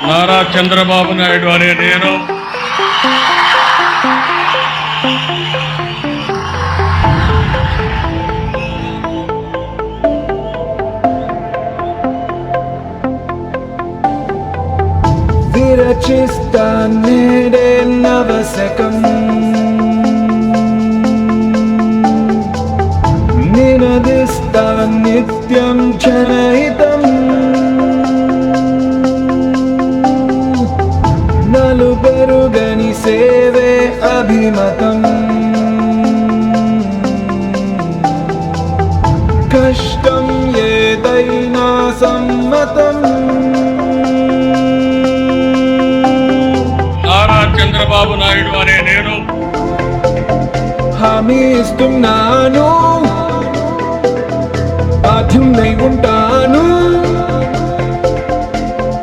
నారా చంద్రబాబు నాయుడు అనే నేను విరచిస్తా నేడే నవశకం, నినదిస్తా నిత్యం జనహితం, నలుబెరుగని సేవే అభిమతం, కష్టం ఏదైనా సమ్మతం. నారా చంద్రబాబు నాయుడు అనే నేను హామీ ఇస్తున్నాను, బాధ్యున్నై ఉంటాను.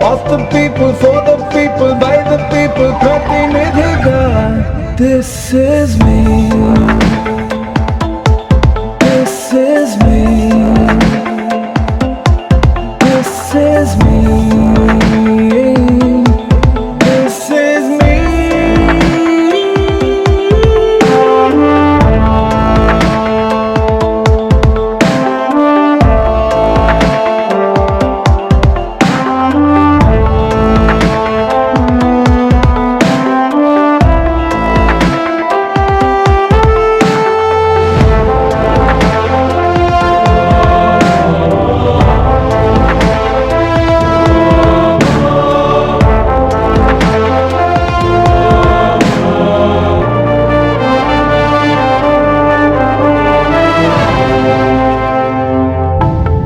Of the people, for the people, by the people, ప్రతినిధిగా. This is me. This is me. This is me. This is me.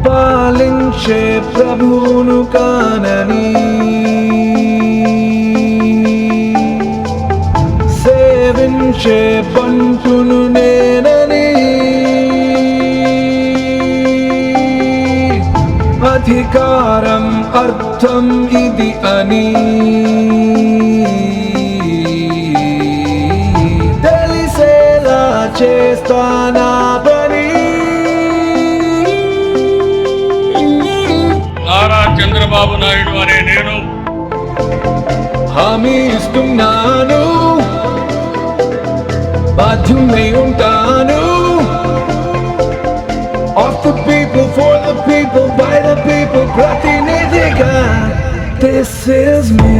పాలించే ప్రభువును కానని, సేవించే పంటును నేనని, అధికారం అర్థం ఇది అని తెలిసేలా చేస్తానా పని. నారా చంద్రబాబు నాయుడు అనే నేను హామీ ఇస్తున్నాను, బాధ్యున్నై ఉంటాను. Of the people, for the people, by the people, ప్రతినిధిగా. This is me.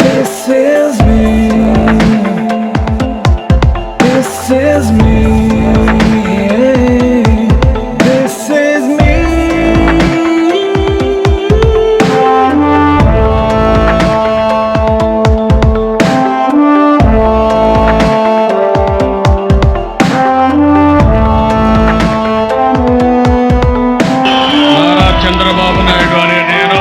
This is me. This is me. This is me. Nara Chandrababu Naidu అనే నేను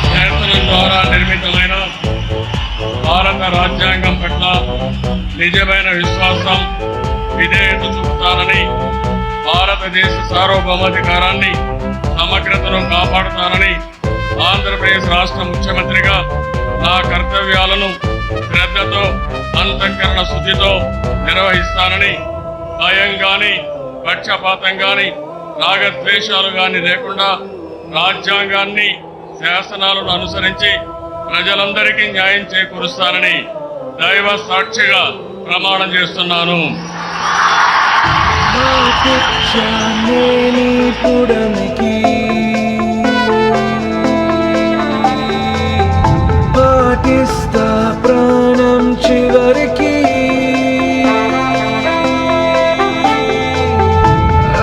శాసనం ద్వారా నిర్మితమైన భారత రాజ్యాంగం పట్ల నిజమైన విశ్వాసం, విధేయత చూపుతానని, భారతదేశ సార్వభౌమాధికారాన్ని, సమగ్రతను కాపాడుతానని, ఆంధ్రప్రదేశ్ రాష్ట్ర ముఖ్యమంత్రిగా నా కర్తవ్యాలను శ్రద్ధతో, అంతఃకరణ శుద్ధితో నిర్వహిస్తానని, భయం గాని, పక్షపాతం గాని, రాగద్వేషాలు గాని లేకుండా రాజ్యాంగాన్ని, శాసనాలను అనుసరించి ప్రజలందరికీ న్యాయం చేకూరుస్తానని దైవ సాక్షిగా ప్రమాణం చేస్తున్నాను. నేని పుడమికి పాటిస్తా ప్రాణం చివరికి,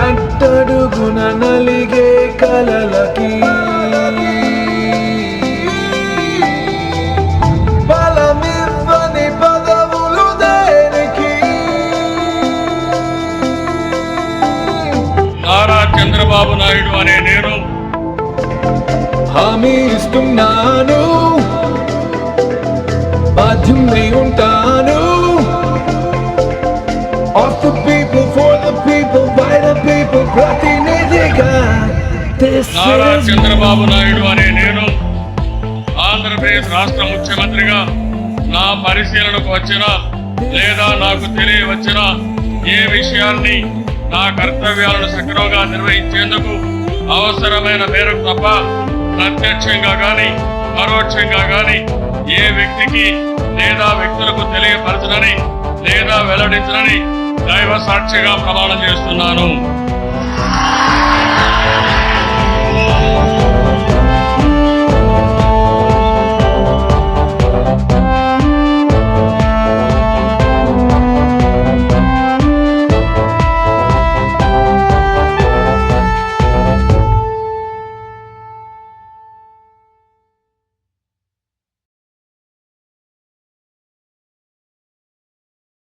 అట్టడుగున నలిగే కలలకి బలమివ్వని పదవులు దేనికి. నారా చంద్రబాబు నాయుడు అనే నేను హామీ ఇస్తున్నాను, బాధ్యున్నై ఉంటాను. Of the people, for the people, by the people, ప్రతినిధిగా. This నారా is చంద్రబాబు నాయుడు అనే నేను ఆంధ్రప్రదేశ్ రాష్ట్ర ముఖ్యమంత్రిగా నా పరిశీలనకు వచ్చిన లేదా నాకు తెలియవచ్చిన ఏ విషయాన్ని నా కర్తవ్యాలను సక్రమంగా నిర్వహించేందుకు అవసరమైన మేరకు తప్ప ప్రత్యక్షంగా గాని పరోక్షంగా గాని ఏ వ్యక్తికి లేదా వ్యక్తులకు తెలియపరచనని లేదా వెల్లడించనని దైవ సాక్షిగా ప్రమాణం చేస్తున్నాను.